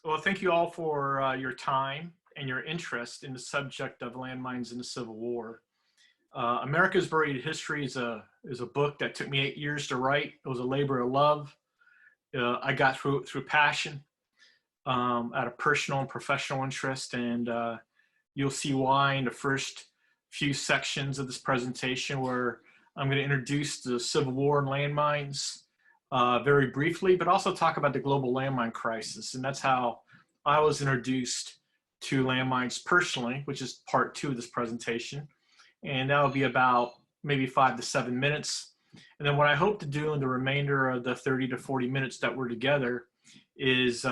Well, thank you all for your time and your interest in the subject of landmines in the Civil War. America's Buried History is a book that took me 8 years to write. It was a labor of love. I got through it through passion, out of personal and professional interest, and you'll see why in the first few sections of this presentation, where I'm going to introduce the Civil War and landmines very briefly, but also talk about the global landmine crisis. And that's how I was introduced to landmines personally, which is part 2 of this presentation. And that'll be about maybe 5 to 7 minutes. And then what I hope to do in the remainder of the 30 to 40 minutes that we're together is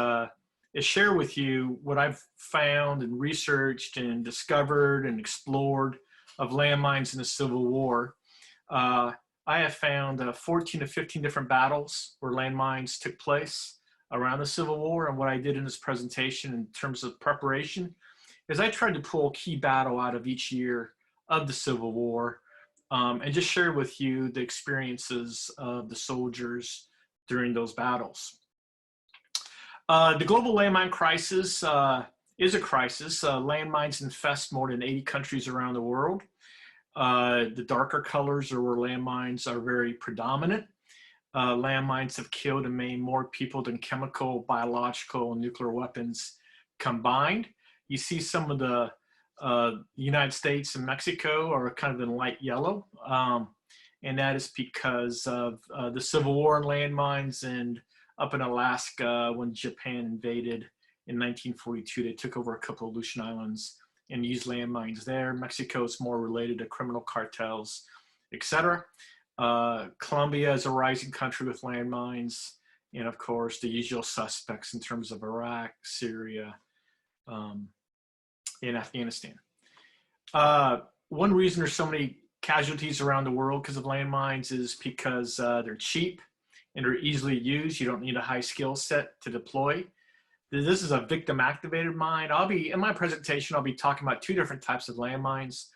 share with you what I've found and researched and discovered and explored of landmines in the Civil War. I have found 14 to 15 different battles where landmines took place around the Civil War. And what I did in this presentation in terms of preparation is I tried to pull a key battle out of each year of the Civil War, and just share with you the experiences of the soldiers during those battles. The global landmine crisis is a crisis. Landmines infest more than 80 countries around the world. The darker colors are where landmines are very predominant. Landmines have killed and maimed more people than chemical, biological, and nuclear weapons combined. You see some of the United States and Mexico are kind of in light yellow, and that is because of the Civil War and landmines. And up in Alaska, when Japan invaded in 1942, they took over a couple of Aleutian Islands and used landmines there. Mexico is more related to criminal cartels, etc. Colombia is a rising country with landmines, and of course the usual suspects in terms of Iraq, Syria, in Afghanistan. One reason there's so many casualties around the world because of landmines is because they're cheap and they're easily used. You don't need a high skill set to deploy. This is a victim activated mine. In my presentation, I'll be talking about 2 different types of landmines: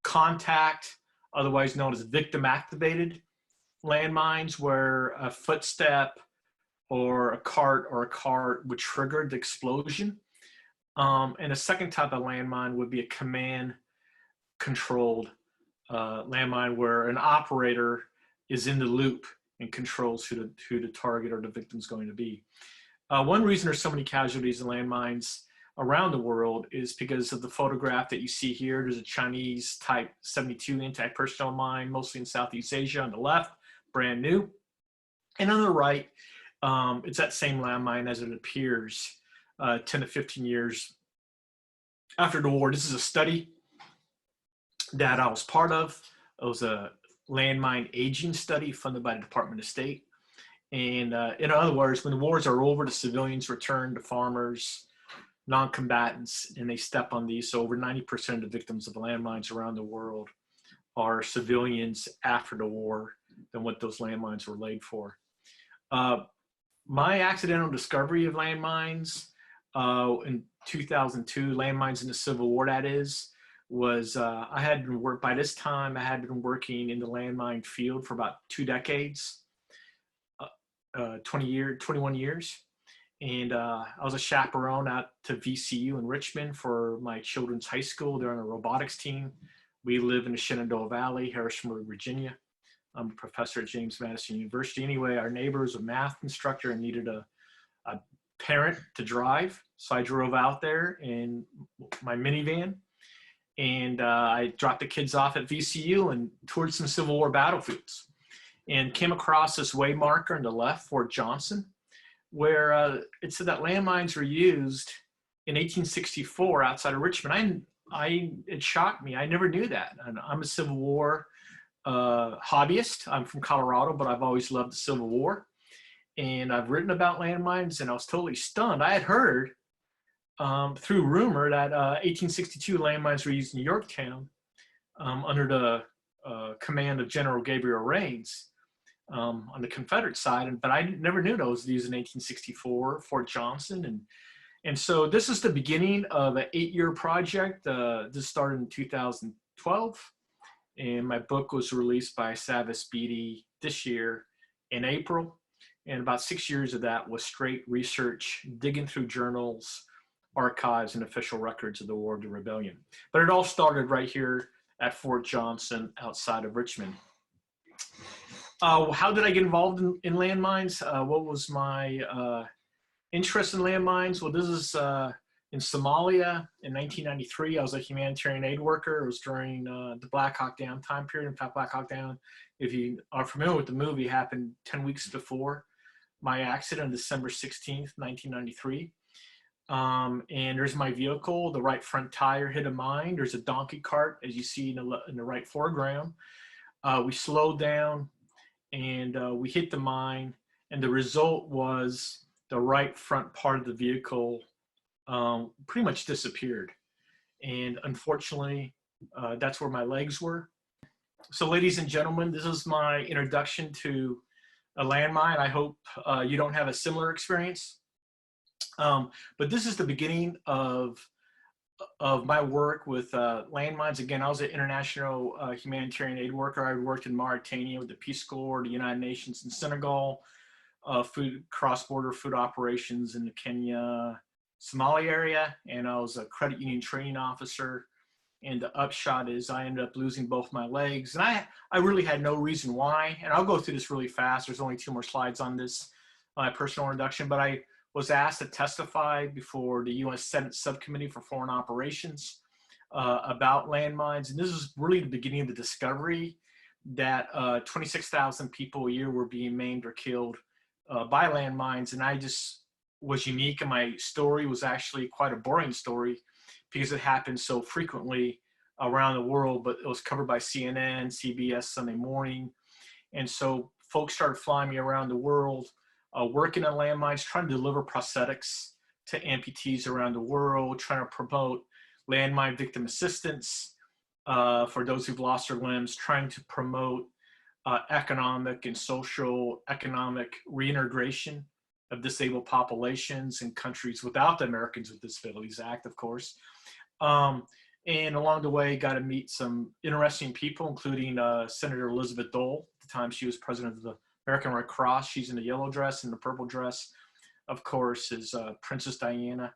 contact, otherwise known as victim activated landmines, where a footstep or a cart would trigger the explosion. And a second type of landmine would be a command-controlled landmine, where an operator is in the loop and controls who the target or the victim is going to be. One reason there's so many casualties in landmines around the world is because of the photograph that you see here. There's a Chinese Type 72 anti-personnel mine, mostly in Southeast Asia on the left, brand new. And on the right, it's that same landmine as it appears 10 to 15 years after the war. This is a study that I was part of. It was a landmine aging study funded by the Department of State. And in other words, when the wars are over, the civilians return to farmers, non-combatants, and they step on these. So over 90% of the victims of landmines around the world are civilians after the war than what those landmines were laid for. My accidental discovery of landmines in 2002, landmines in the Civil War, that is, was I had been by this time I had been working in the landmine field for about 2 decades, 21 years. And I was a chaperone out to VCU in Richmond for my children's high school. They're on a robotics team. We live in the Shenandoah Valley, Harrisonburg, Virginia. I'm a professor at James Madison University. Anyway, our neighbor was a math instructor and needed a parent to drive. So I drove out there in my minivan, and I dropped the kids off at VCU and toured some Civil War battlefields, and came across this way marker on the left, Fort Johnson, where it said that landmines were used in 1864 outside of Richmond. It shocked me. I never knew that. And I'm a Civil War hobbyist. I'm from Colorado, but I've always loved the Civil War. And I've written about landmines, and I was totally stunned. I had heard through rumor that 1862 landmines were used in Yorktown under the command of General Gabriel Rains on the Confederate side, but I never knew those used in 1864, Fort Johnson. And so this is the beginning of an 8-year project. This started in 2012, and my book was released by Savas Beatty this year in April. And about 6 years of that was straight research, digging through journals, archives, and official records of the War of the Rebellion. But it all started right here at Fort Johnson outside of Richmond. How did I get involved in landmines? What was my interest in landmines? Well, this is in Somalia in 1993. I was a humanitarian aid worker. It was during the Black Hawk Down time period. In fact, Black Hawk Down, if you are familiar with the movie, happened 10 weeks before my accident on December 16th, 1993. And there's my vehicle. The right front tire hit a mine. There's a donkey cart, as you see in the right foreground. We slowed down and we hit the mine. And the result was the right front part of the vehicle pretty much disappeared. And unfortunately, that's where my legs were. So ladies and gentlemen, this is my introduction to a landmine. I hope you don't have a similar experience. But this is the beginning of my work with landmines. Again, I was an international humanitarian aid worker. I worked in Mauritania with the Peace Corps, the United Nations in Senegal, cross-border food operations in the Kenya, Somalia area, and I was a credit union training officer. And the upshot is I ended up losing both my legs. And I really had no reason why. And I'll go through this really fast. There's only 2 more slides on this, my personal introduction. But I was asked to testify before the U.S. Senate Subcommittee for Foreign Operations about landmines. And this is really the beginning of the discovery that 26,000 people a year were being maimed or killed by landmines. And I just was unique. And my story was actually quite a boring story, because it happened so frequently around the world, but it was covered by CNN, CBS Sunday Morning. And so folks started flying me around the world, working on landmines, trying to deliver prosthetics to amputees around the world, trying to promote landmine victim assistance for those who've lost their limbs, trying to promote economic and social economic reintegration of disabled populations in countries without the Americans with Disabilities Act, of course. And along the way, got to meet some interesting people, including Senator Elizabeth Dole. At the time, she was president of the American Red Cross. She's in the yellow dress, and the purple dress, of course, is Princess Diana,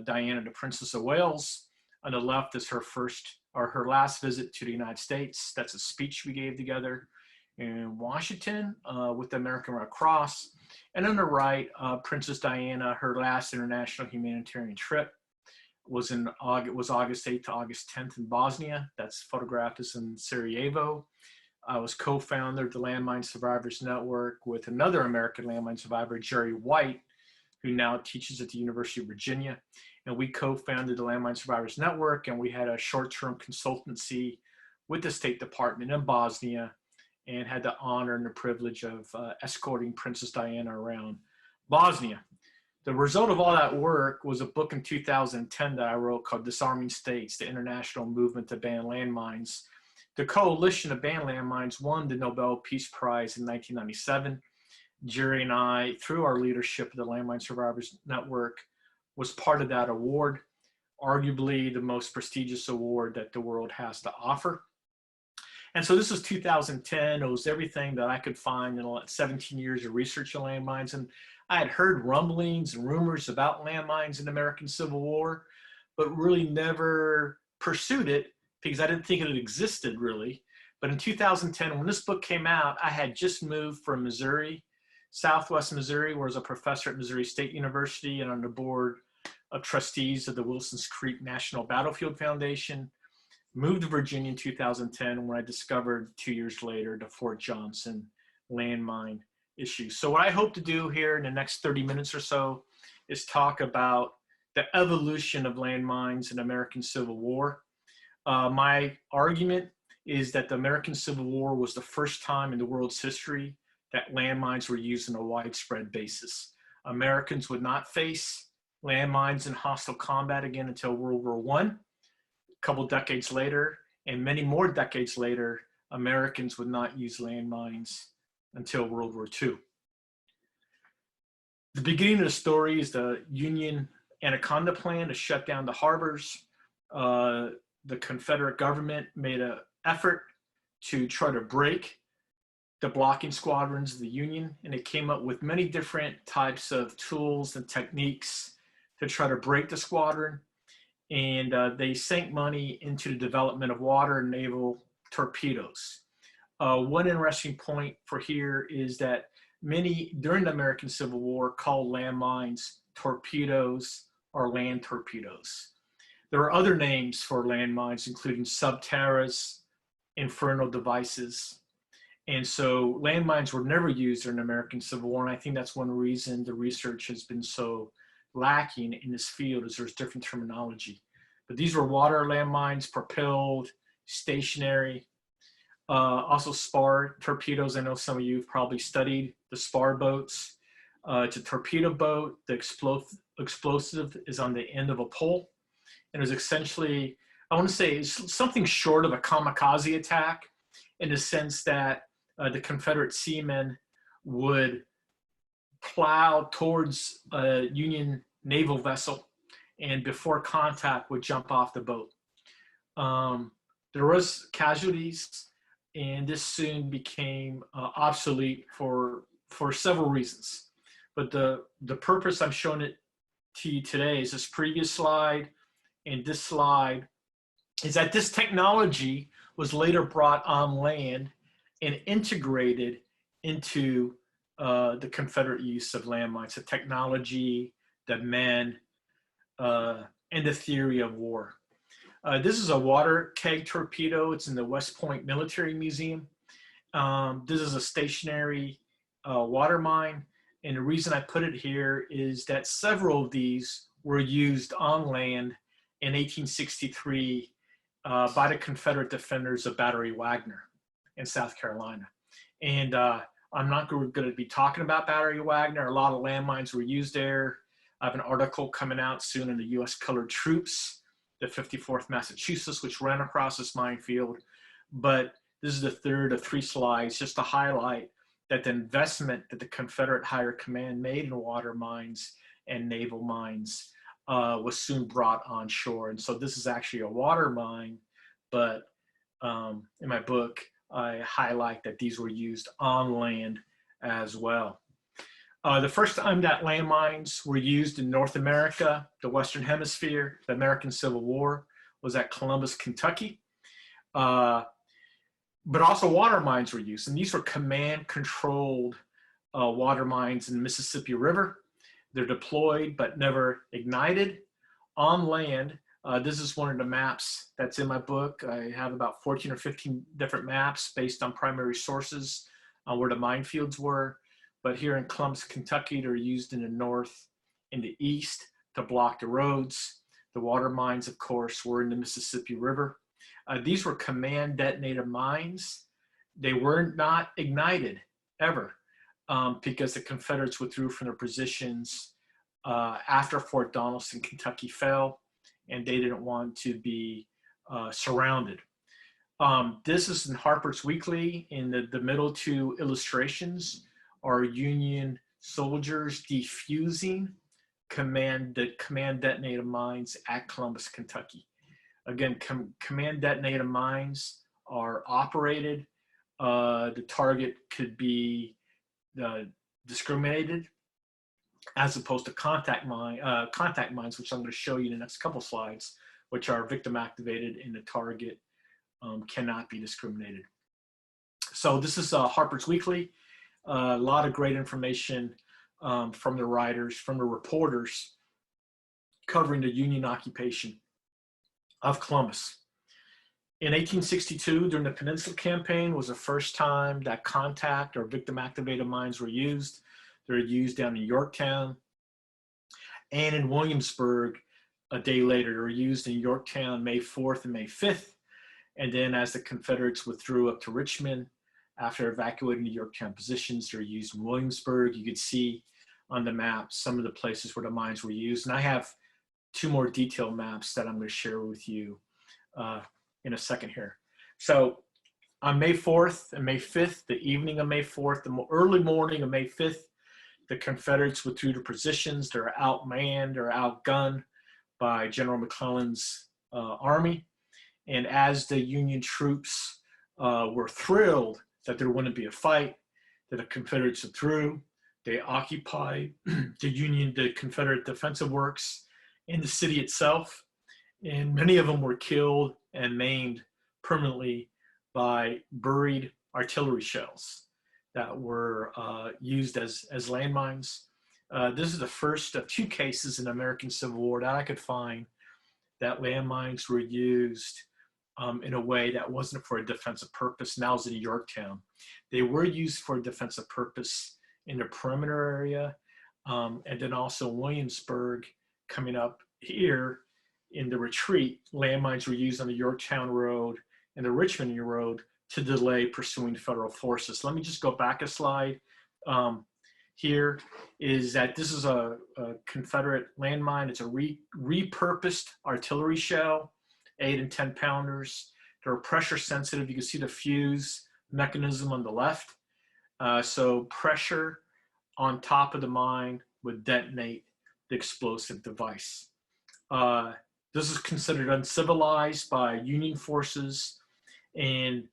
Diana, the Princess of Wales. On the left is her last visit to the United States. That's a speech we gave together in Washington with the American Red Cross. And on the right, Princess Diana, her last international humanitarian trip was August 8th to August 10th in Bosnia. That's photographed as in Sarajevo. I was co-founder of the Landmine Survivors Network with another American landmine survivor, Jerry White, who now teaches at the University of Virginia. And we co-founded the Landmine Survivors Network, and we had a short-term consultancy with the State Department in Bosnia, and had the honor and the privilege of escorting Princess Diana around Bosnia. The result of all that work was a book in 2010 that I wrote called Disarming States, the International Movement to Ban Landmines. The coalition to ban landmines won the Nobel Peace Prize in 1997. Jerry and I, through our leadership of the Landmine Survivors Network, was part of that award, arguably the most prestigious award that the world has to offer. And so this was 2010. It was everything that I could find in 17 years of research on landmines. And I had heard rumblings and rumors about landmines in the American Civil War, but really never pursued it because I didn't think it existed really. But in 2010, when this book came out, I had just moved from Missouri, Southwest Missouri, where I was a professor at Missouri State University and on the board of trustees of the Wilson's Creek National Battlefield Foundation. Moved to Virginia in 2010 when I discovered 2 years later the Fort Johnson landmine issue. So what I hope to do here in the next 30 minutes or so is talk about the evolution of landmines in the American Civil War. My argument is that the American Civil War was the first time in the world's history that landmines were used on a widespread basis. Americans would not face landmines in hostile combat again until World War I. A couple decades later, and many more decades later, Americans would not use landmines until World War II. The beginning of the story is the Union Anaconda Plan to shut down the harbors. The Confederate government made an effort to try to break the blocking squadrons of the Union, and it came up with many different types of tools and techniques to try to break the squadron. And they sank money into the development of water and naval torpedoes. One interesting point for here is that many, during the American Civil War, called landmines torpedoes or land torpedoes. There are other names for landmines, including subterras, infernal devices. And so landmines were never used during the American Civil War. And I think that's one reason the research has been so lacking in this field, is there's different terminology. But these were water landmines, propelled, stationary. Also spar torpedoes. I know some of you have probably studied the spar boats. It's a torpedo boat. The explosive is on the end of a pole. And it's essentially, I want to say, it's something short of a kamikaze attack, in the sense that the Confederate seamen would plow towards a Union naval vessel, and before contact would jump off the boat. There was casualties, and this soon became obsolete for several reasons. But the purpose I'm showing it to you today is this previous slide and this slide, is that this technology was later brought on land and integrated into the Confederate use of landmines, the technology, the men, and the theory of war. This is a water keg torpedo. It's in the West Point Military Museum. This is a stationary water mine. And the reason I put it here is that several of these were used on land in 1863 by the Confederate defenders of Battery Wagner in South Carolina. And I'm not going to be talking about Battery Wagner. A lot of landmines were used there. I have an article coming out soon in the U.S. Colored Troops, the 54th Massachusetts, which ran across this minefield. But this is the third of 3 slides, just to highlight that the investment that the Confederate Higher Command made in water mines and naval mines was soon brought on shore. And so this is actually a water mine, but in my book, I highlight that these were used on land as well. The first time that landmines were used in North America, the Western Hemisphere, the American Civil War, was at Columbus, Kentucky. But also water mines were used, and these were command-controlled water mines in the Mississippi River. They're deployed but never ignited. On land, this is one of the maps that's in my book. I have about 14 or 15 different maps based on primary sources on where the minefields were. But here in Columbus, Kentucky, they're used in the north and the east to block the roads. The water mines, of course, were in the Mississippi River. These were command detonated mines. They were not ignited ever because the Confederates withdrew from their positions after Fort Donelson, Kentucky fell, and they didn't want to be surrounded. This is in Harper's Weekly. In the middle 2 illustrations are Union soldiers defusing command detonated mines at Columbus, Kentucky. Again, command detonated mines are operated. The target could be discriminated, as opposed to contact mines, which I'm going to show you in the next couple slides, which are victim activated and the target cannot be discriminated. So this is Harper's Weekly. A lot of great information from the writers, from the reporters, covering the Union occupation of Columbus. In 1862, during the Peninsula Campaign, was the first time that contact or victim activated mines were used. They're used down in Yorktown and in Williamsburg a day later. They were used in Yorktown May 4th and May 5th. And then as the Confederates withdrew up to Richmond, after evacuating the Yorktown positions, they're used in Williamsburg. You could see on the map some of the places where the mines were used. And I have 2 more detailed maps that I'm going to share with you in a second here. So on May 4th and May 5th, the evening of May 4th, the early morning of May 5th, the Confederates withdrew to positions. They're outmanned or outgunned by General McClellan's army. And as the Union troops were thrilled that there wouldn't be a fight, that the Confederates are through. They occupied the Confederate defensive works in the city itself, and many of them were killed and maimed permanently by buried artillery shells that were used as landmines. This is the first of 2 cases in the American Civil War that I could find that landmines were used in a way that wasn't for a defensive purpose. Now it's in Yorktown. They were used for a defensive purpose in the perimeter area, and then also Williamsburg coming up here in the retreat. Landmines were used on the Yorktown Road and the Richmond Road to delay pursuing federal forces. Let me just go back a slide. Here is that this is a Confederate landmine. It's a repurposed artillery shell, 8 and 10 pounders. They're pressure sensitive. You can see the fuse mechanism on the left. So pressure on top of the mine would detonate the explosive device. This is considered uncivilized by Union forces, and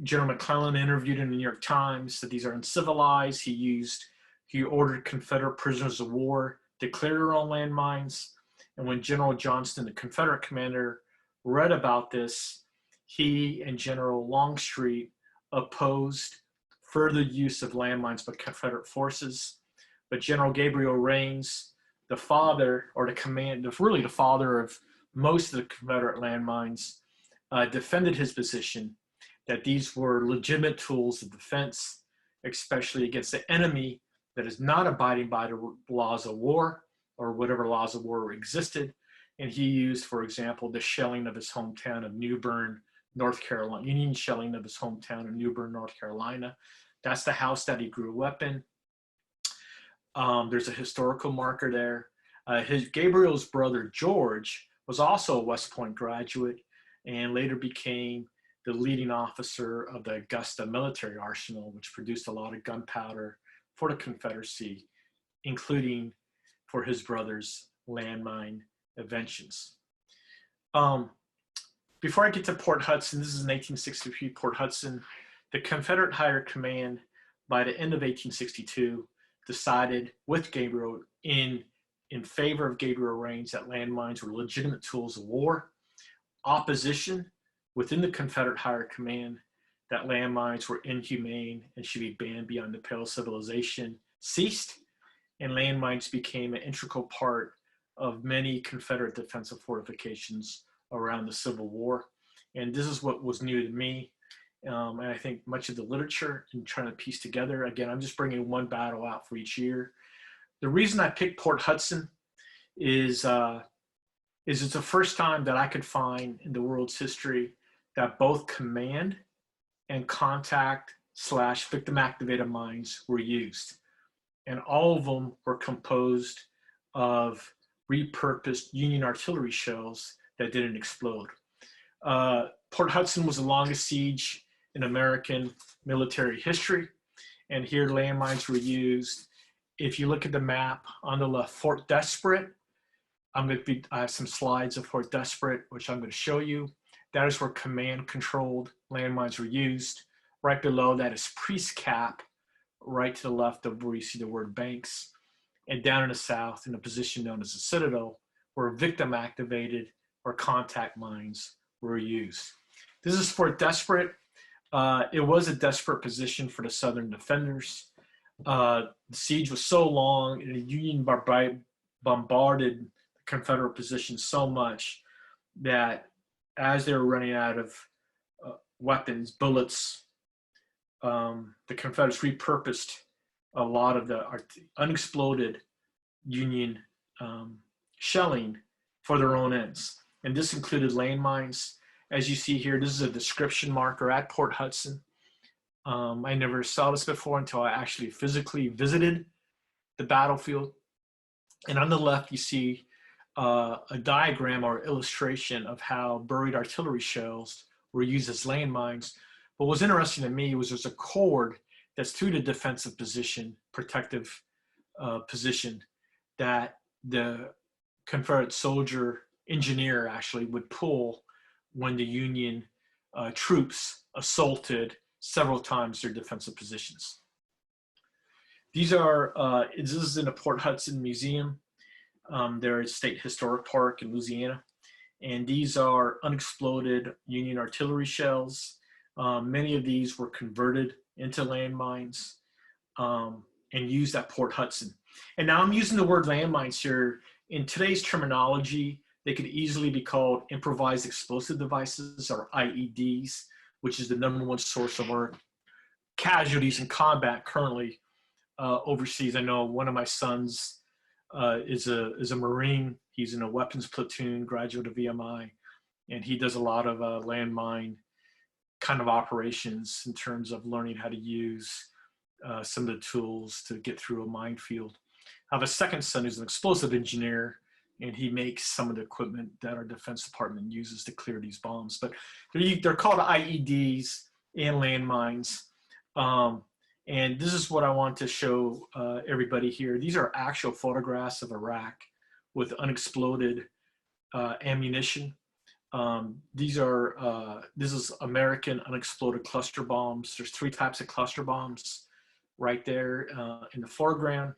General McClellan interviewed in the New York Times that these are uncivilized. He ordered Confederate prisoners of war declare their own landmines. And when General Johnston, the Confederate commander, read about this, he and General Longstreet opposed further use of landmines by Confederate forces. But General Gabriel Rains, the father, or really the father of most of the Confederate landmines, defended his position that these were legitimate tools of defense, especially against the enemy that is not abiding by the laws of war or whatever laws of war existed. And he used, for example, the shelling of his hometown of New Bern, North Carolina, Union shelling of his hometown of New Bern, North Carolina. That's the house that he grew up in. There's a historical marker there. Gabriel's brother, George, was also a West Point graduate and later became the leading officer of the Augusta military arsenal, which produced a lot of gunpowder for the Confederacy, including for his brother's landmine inventions. Before I get to Port Hudson, this is in 1863, Port Hudson. The Confederate Higher Command, by the end of 1862, decided with Gabriel in favor of Gabriel Rains that landmines were legitimate tools of war. Opposition within the Confederate Higher Command that landmines were inhumane and should be banned beyond the pale of civilization ceased, and landmines became an integral part of many Confederate defensive fortifications around the Civil War. And this is what was new to me, and I think much of the literature and trying to piece together. Again, I'm just bringing one battle out for each year. The reason I picked Port Hudson is it's the first time that I could find in the world's history that both command and contact / victim activated mines were used. And all of them were composed of repurposed Union artillery shells that didn't explode. Port Hudson was the longest siege in American military history. And here landmines were used. If you look at the map on the left, Fort Desperate, I have some slides of Fort Desperate, which I'm going to show you. That is where command controlled landmines were used. Right below that is Priest Cap, right to the left of where you see the word Banks. And down in the south, in a position known as the Citadel, where victim activated or contact mines were used. This is Fort Desperate. It was a desperate position for the Southern defenders. The siege was so long, and the Union bombarded the Confederate position so much that as they were running out of weapons, bullets, the Confederates repurposed a lot of the unexploded Union shelling for their own ends. And this included landmines. As you see here, this is a description marker at Port Hudson. I never saw this before until I actually physically visited the battlefield. And on the left, you see a diagram or illustration of how buried artillery shells were used as landmines. What was interesting to me was there's a cord that's through the defensive position, protective position, that the Confederate soldier engineer actually would pull when the Union troops assaulted several times their defensive positions. These are, this is in the Port Hudson Museum. They're at State Historic Park in Louisiana. And these are unexploded Union artillery shells. Many of these were converted into landmines and used at Port Hudson. And now I'm using the word landmines here. In today's terminology, they could easily be called improvised explosive devices, or IEDs, which is the #1 source of our casualties in combat currently overseas. I know one of my sons is a Marine. He's in a weapons platoon, graduate of VMI, and he does a lot of landmine kind of operations in terms of learning how to use some of the tools to get through a minefield. I have a second son who's an explosive engineer, and he makes some of the equipment that our Defense Department uses to clear these bombs. But they're called IEDs and landmines. And this is what I want to show everybody here. These are actual photographs of Iraq with unexploded ammunition. This is American unexploded cluster bombs. There's 3 types of cluster bombs right there in the foreground.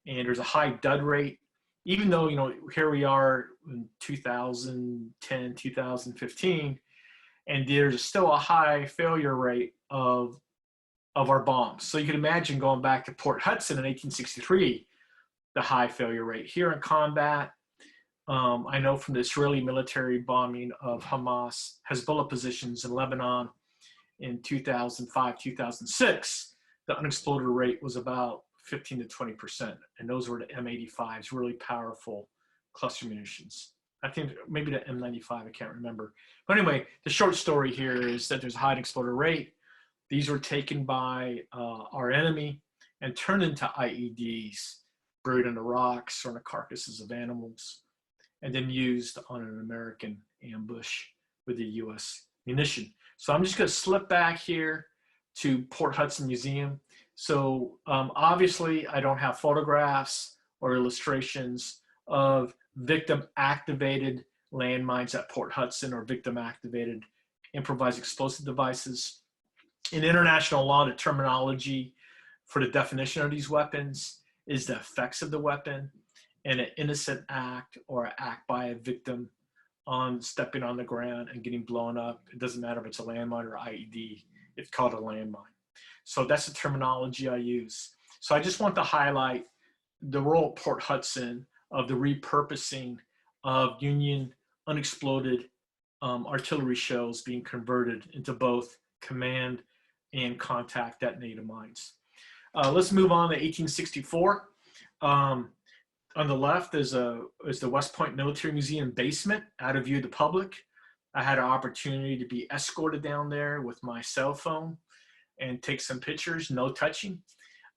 And there's a high dud rate, even though, you know, here we are in 2010, 2015, and there's still a high failure rate of our bombs. So you can imagine going back to Port Hudson in 1863, the high failure rate. Here in combat, I know from the Israeli military bombing of Hamas, Hezbollah positions in Lebanon in 2005, 2006, the unexploded rate was about 15 to 20%. And those were the M85s, really powerful cluster munitions. I think maybe the M95, I can't remember. But anyway, the short story here is that there's a high unexploded rate. These were taken by our enemy and turned into IEDs, buried in the rocks or in the carcasses of animals, and then used on an American ambush with the US munition. So I'm just gonna slip back here to Port Hudson Museum. So obviously I don't have photographs or illustrations of victim activated landmines at Port Hudson or victim activated improvised explosive devices. In international law, the terminology for the definition of these weapons is the effects of the weapon and an innocent act or an act by a victim on stepping on the ground and getting blown up. It doesn't matter if it's a landmine or IED, it's called a landmine. So that's the terminology I use. So I just want to highlight the role at Port Hudson of the repurposing of Union unexploded artillery shells being converted into both command and contact detonated mines. Let's move on to 1864. On the left is the West Point Military Museum basement, out of view of the public. I had an opportunity to be escorted down there with my cell phone and take some pictures, no touching.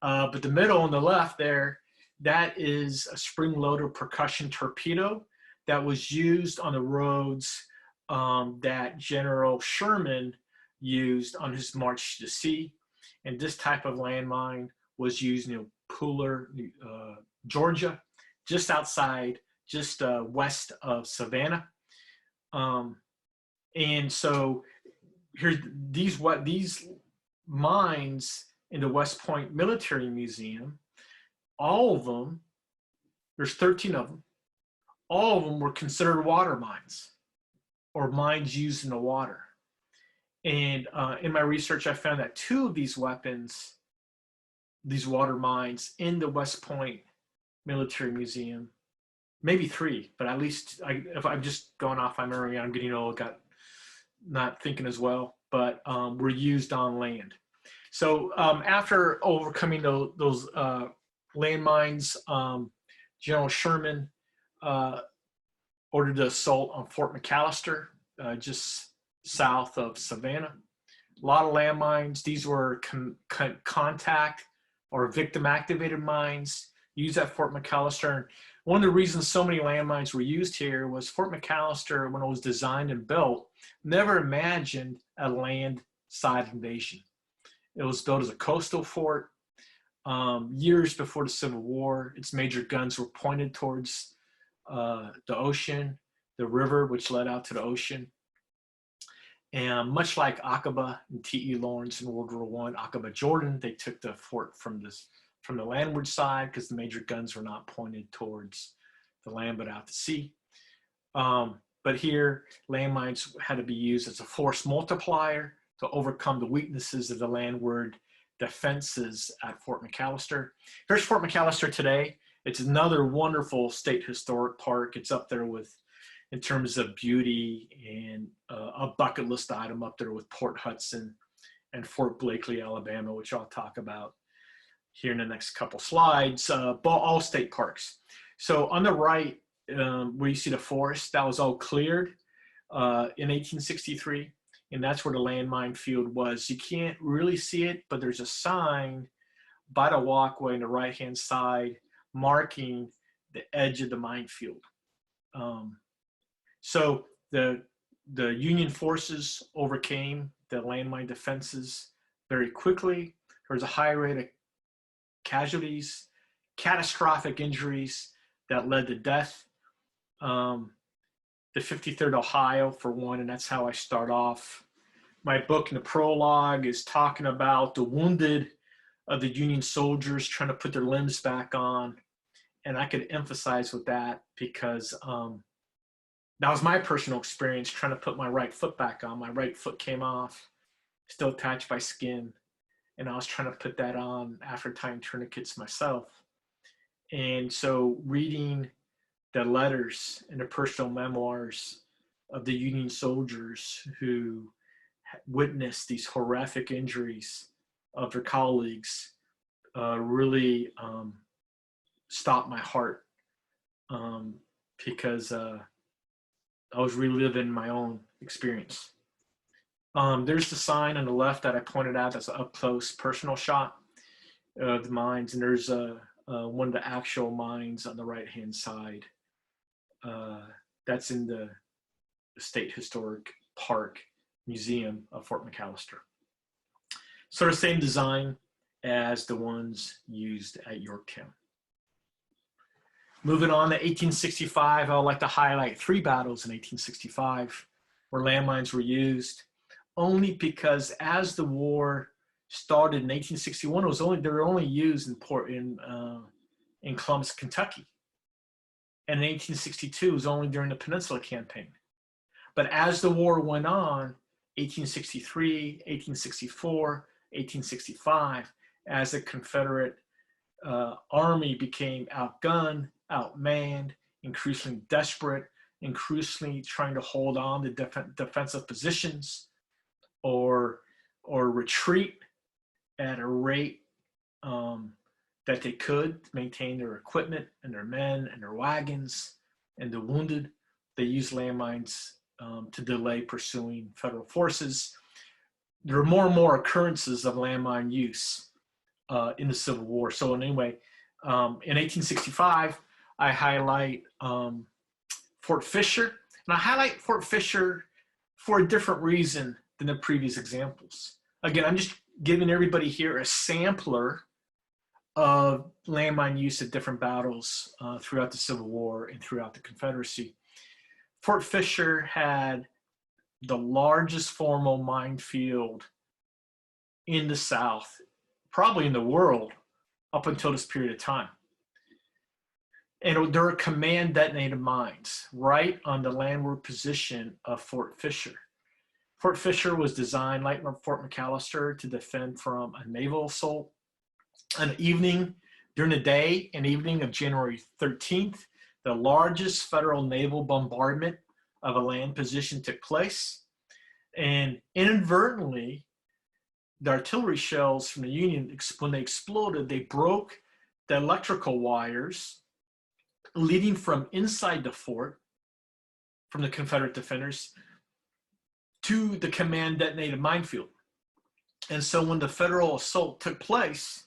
But the middle on the left there, that is a spring-loaded percussion torpedo that was used on the roads that General Sherman used on his march to the sea. And this type of landmine was used in Pooler, Georgia, just outside, just west of Savannah. And so here's these mines in the West Point Military Museum, all of them, there's 13 of them, all of them were considered water mines or mines used in the water. And in my research, I found that 2 of these weapons, these water mines in the West Point Military Museum, maybe 3, but at least if I'm just going off my memory, I'm getting old, not thinking as well, but were used on land. So after overcoming those landmines, General Sherman ordered the assault on Fort McAllister, just south of Savannah. A lot of landmines. These were contact or victim activated mines used at Fort McAllister. One of the reasons so many landmines were used here was Fort McAllister, when it was designed and built, never imagined a land side invasion. It was built as a coastal fort. Years before the Civil War, its major guns were pointed towards the ocean, the river, which led out to the ocean. And much like Aqaba and T.E. Lawrence in World War I, Aqaba, Jordan, they took the fort from the landward side because the major guns were not pointed towards the land but out to sea. But here, landmines had to be used as a force multiplier to overcome the weaknesses of the landward defenses at Fort McAllister. Here's Fort McAllister today. It's another wonderful state historic park. It's up there with, in terms of beauty, and a bucket list item up there with Port Hudson and Fort Blakeley, Alabama, which I'll talk about here in the next couple slides, all state parks. So on the right, where you see the forest, that was all cleared in 1863, and that's where the landmine field was. You can't really see it, but there's a sign by the walkway on the right-hand side marking the edge of the minefield. So the Union forces overcame the landmine defenses very quickly. There was a high rate of casualties, catastrophic injuries that led to death. The 53rd Ohio, for one, and that's how I start off. My book in the prologue is talking about the wounded of the Union soldiers trying to put their limbs back on. And I could emphasize with that because that was my personal experience trying to put my right foot back on. My right foot came off, still attached by skin. And I was trying to put that on after tying tourniquets myself. And so reading the letters and the personal memoirs of the Union soldiers who witnessed these horrific injuries of their colleagues really stopped my heart because I was reliving my own experience. There's the sign on the left that I pointed out. That's an up-close personal shot of the mines, and there's one of the actual mines on the right-hand side. That's in the State Historic Park Museum of Fort McAllister. Sort of same design as the ones used at Yorktown. Moving on to 1865, I would like to highlight 3 battles in 1865 where landmines were used, only because as the war started in 1861, they were only used in Columbus, Kentucky. And in 1862, it was only during the Peninsula Campaign. But as the war went on, 1863, 1864, 1865, as the Confederate Army became outgunned, outmanned, increasingly desperate, increasingly trying to hold on to defensive positions or retreat at a rate that they could maintain their equipment and their men and their wagons and the wounded. They used landmines to delay pursuing federal forces. There are more and more occurrences of landmine use in the Civil War. So anyway, in 1865, I highlight Fort Fisher. And I highlight Fort Fisher for a different reason than the previous examples. Again, I'm just giving everybody here a sampler of landmine use at different battles throughout the Civil War and throughout the Confederacy. Fort Fisher had the largest formal minefield in the South, probably in the world, up until this period of time. And there are command detonated mines right on the landward position of Fort Fisher. Fort Fisher was designed, like Fort McAllister, to defend from a naval assault. During the day and evening of January 13th, the largest federal naval bombardment of a land position took place. And inadvertently, the artillery shells from the Union, when they exploded, they broke the electrical wires leading from inside the fort, from the Confederate defenders, to the command detonated minefield. And so when the federal assault took place,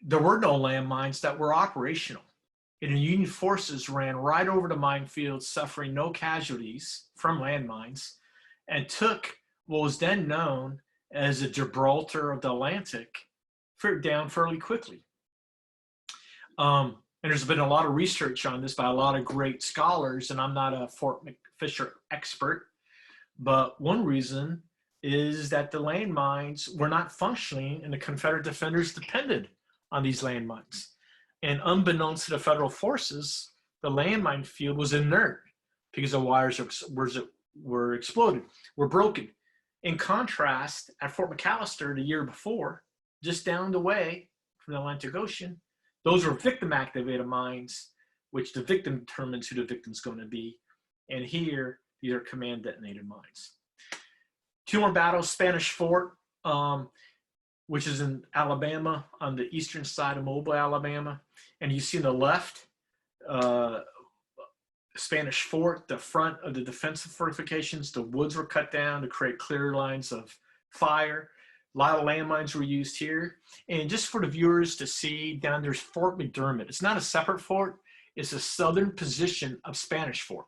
there were no landmines that were operational. And the Union forces ran right over the minefield, suffering no casualties from landmines, and took what was then known as the Gibraltar of the Atlantic down fairly quickly. And there's been a lot of research on this by a lot of great scholars, and I'm not a Fort Fisher expert, But one reason is that the landmines were not functioning and the Confederate defenders depended on these landmines. And unbeknownst to the federal forces, the landmine field was inert because the wires were exploded, were broken. In contrast, at Fort McAllister the year before, just down the way from the Atlantic Ocean, those were victim-activated mines, which the victim determines who the victim's going to be. And here, these are command-detonated mines. Two more battles, Spanish Fort, which is in Alabama, on the eastern side of Mobile, Alabama. And you see on the left, Spanish Fort, the front of the defensive fortifications. The woods were cut down to create clear lines of fire. A lot of landmines were used here. And just for the viewers to see, down there's Fort McDermott. It's not a separate fort. It's a southern position of Spanish Fort.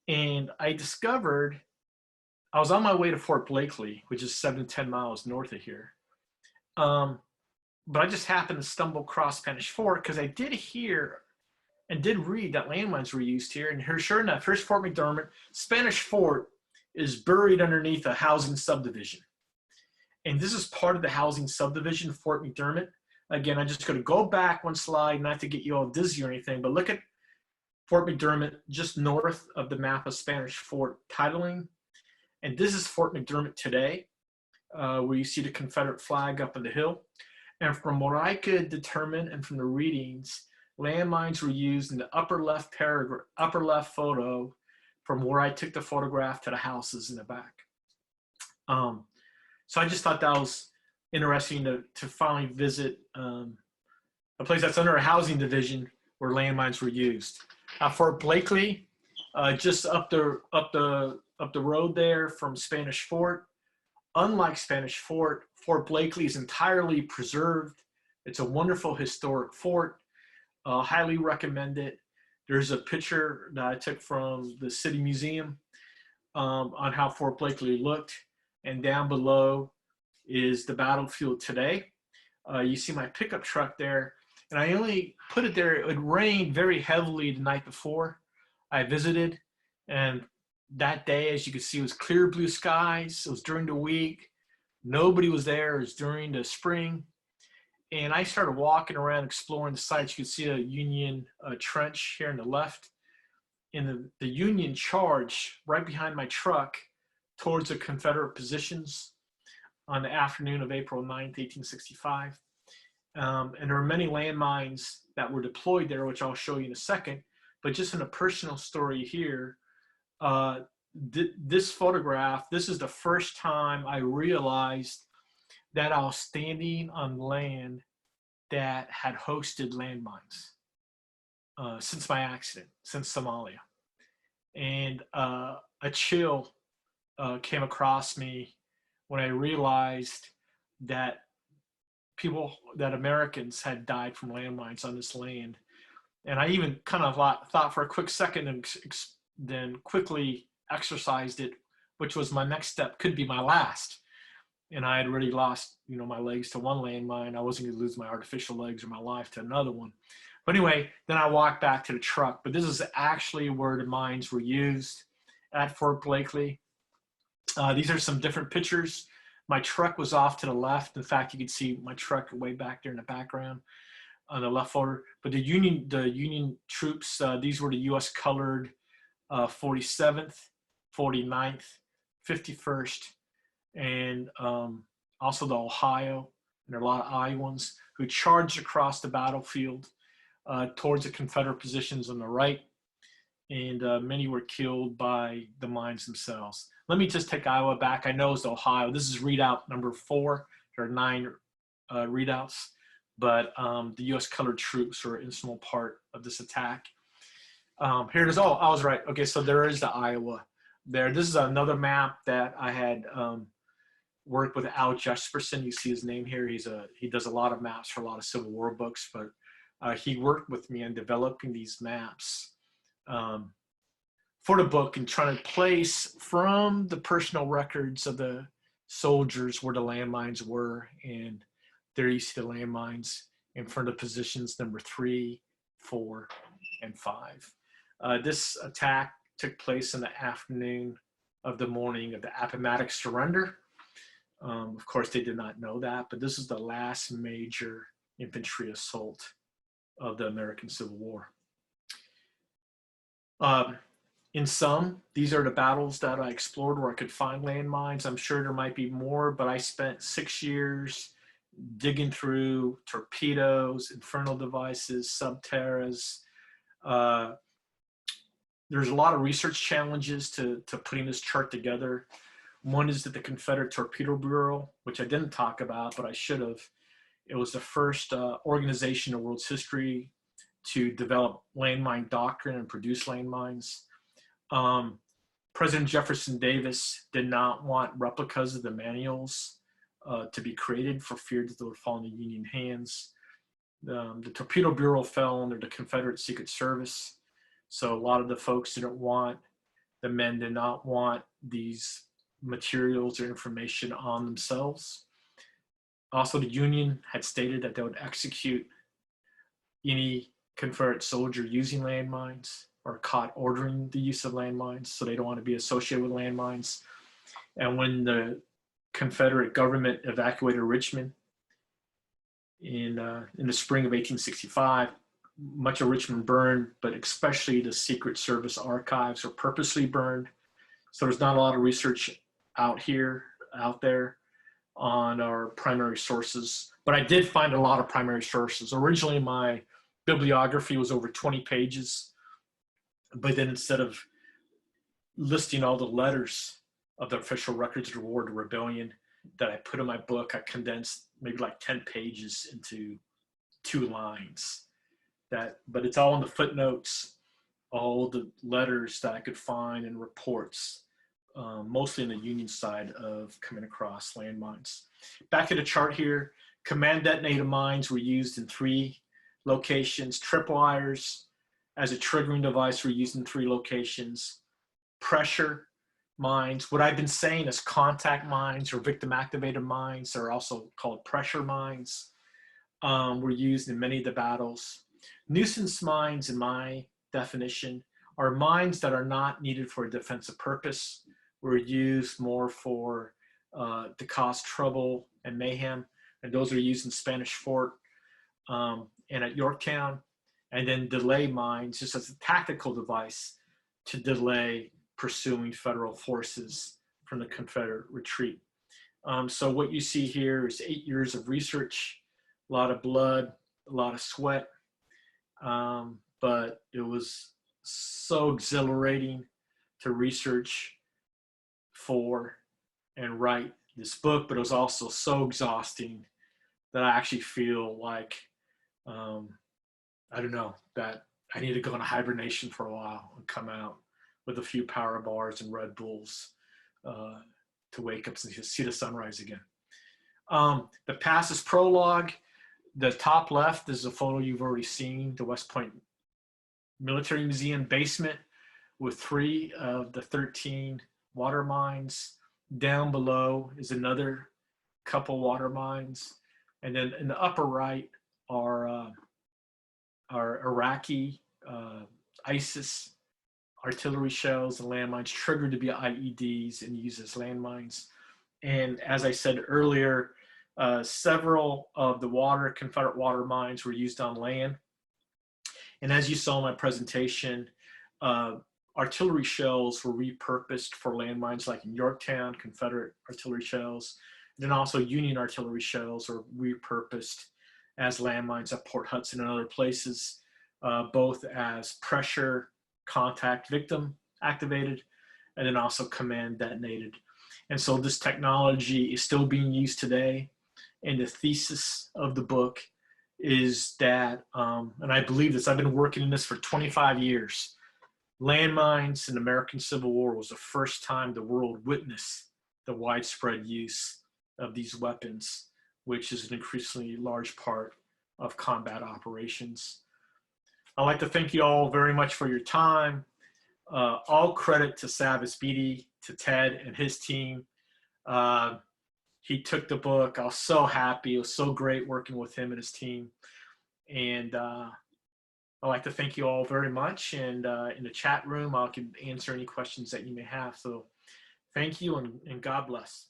And I discovered, I was on my way to Fort Blakeley, which is 7 to 10 miles north of here. But I just happened to stumble across Spanish Fort because I did hear and did read that landmines were used here. And here, sure enough, here's Fort McDermott. Spanish Fort is buried underneath a housing subdivision. And this is part of the housing subdivision, Fort McDermott. Again, I'm just going to go back one slide, not to get you all dizzy or anything, but look at Fort McDermott just north of the map of Spanish Fort titling. And this is Fort McDermott today, where you see the Confederate flag up on the hill. And from what I could determine and from the readings, landmines were used in the upper left paragraph, upper left photo from where I took the photograph to the houses in the back. So I just thought that was interesting to finally visit a place that's under a housing division where landmines were used. Fort Blakeley, just up the road there from Spanish Fort. Unlike Spanish Fort, Fort Blakeley is entirely preserved. It's a wonderful historic fort. Highly recommend it. There's a picture that I took from the City Museum on how Fort Blakeley looked. And down below is the battlefield today. You see my pickup truck there. And I only put it there, it rained very heavily the night before I visited. And that day, as you can see, it was clear blue skies. It was during the week. Nobody was there. It was during the spring. And I started walking around exploring the sites. You can see a Union trench here on the left. And the Union charged right behind my truck towards the Confederate positions on the afternoon of April 9th, 1865. And there were many landmines that were deployed there, which I'll show you in a second. But just in a personal story here, this photograph, this is the first time I realized that I was standing on land that had hosted landmines since my accident, since Somalia. And a chill came across me when I realized that Americans had died from landmines on this land. And I even kind of thought for a quick second and then quickly exercised it, which was my next step, could be my last. And I had already lost, my legs to one landmine. I wasn't going to lose my artificial legs or my life to another one. But anyway, then I walked back to the truck. But this is actually where the mines were used at Fort Blakeley. These are some different pictures. My truck was off to the left. In fact, you can see my truck way back there in the background on the left photo. But the Union troops, these were the U.S. colored 47th, 49th, 51st, and also the Ohio. And there are a lot of Iowans who charged across the battlefield towards the Confederate positions on the right. And many were killed by the mines themselves. Let me just take Iowa back. I know it's Ohio. This is redoubt number 4. There are 9 redoubts, but the U.S. colored troops were an instrumental part of this attack. Here it is. Oh, I was right. Okay, so there is the Iowa there. This is another map that I had worked with Al Jesperson. You see his name here. He does a lot of maps for a lot of Civil War books, but he worked with me on developing these maps for the book and trying to place from the personal records of the soldiers where the landmines were. And there you see the landmines in front of positions number 3, 4, and 5. This attack took place in the afternoon of the morning of the Appomattox surrender. Of course, they did not know that, but this is the last major infantry assault of the American Civil War. In sum, these are the battles that I explored where I could find landmines. I'm sure there might be more, but I spent 6 years digging through torpedoes, infernal devices, subterras. There's a lot of research challenges to putting this chart together. One is that the Confederate Torpedo Bureau, which I didn't talk about, but I should have. It was the first organization in the world's history to develop landmine doctrine and produce landmines. President Jefferson Davis did not want replicas of the manuals to be created for fear that they would fall into Union hands. The Torpedo Bureau fell under the Confederate Secret Service. So a lot of the folks the men did not want these materials or information on themselves. Also, the Union had stated that they would execute any Confederate soldier using landmines or caught ordering the use of landmines, so they don't want to be associated with landmines. And when the Confederate government evacuated Richmond in the spring of 1865, much of Richmond burned, but especially the Secret Service archives were purposely burned. So there's not a lot of research out there on our primary sources, but I did find a lot of primary sources. Originally, my bibliography was over 20 pages, but then instead of listing all the letters of the official records of the war, the rebellion that I put in my book, I condensed maybe like 10 pages into 2 lines. But it's all in the footnotes, all the letters that I could find and reports, mostly in the Union side of coming across landmines. Back at the chart here, command detonated mines were used in 3 locations. Tripwires as a triggering device were used in 3 locations. Pressure mines, what I've been saying is contact mines or victim activated mines, are also called pressure mines, were used in many of the battles. Nuisance mines, in my definition, are mines that are not needed for a defensive purpose, were used more for to cause trouble and mayhem, and those are used in Spanish Fort and at Yorktown. And then delay mines, just as a tactical device to delay pursuing federal forces from the Confederate retreat. So what you see here is 8 years of research, a lot of blood, a lot of sweat, but it was so exhilarating to research for and write this book, but it was also so exhausting that I actually feel like, I don't know, that I need to go into hibernation for a while and come out with a few power bars and Red Bulls to wake up and see the sunrise again. The past is prologue. The top left is a photo you've already seen, the West Point Military Museum basement with 3 of the 13 water mines. Down below is another couple water mines. And then in the upper right are Iraqi ISIS artillery shells and landmines triggered to be IEDs and used as landmines. And as I said earlier, several of the Confederate water mines were used on land. And as you saw in my presentation, artillery shells were repurposed for landmines, like in Yorktown, Confederate artillery shells. And then also Union artillery shells were repurposed as landmines at Port Hudson and other places, both as pressure, contact, victim activated, and then also command detonated. And so this technology is still being used today. And the thesis of the book is that, and I believe this, I've been working in this for 25 years. Landmines in the American Civil War was the first time the world witnessed the widespread use of these weapons, which is an increasingly large part of combat operations. I'd like to thank you all very much for your time. All credit to Savas Beatty, to Ted and his team. He took the book. I was so happy. It was so great working with him and his team. And I'd like to thank you all very much. And in the chat room, I can answer any questions that you may have. So Thank you, and God bless.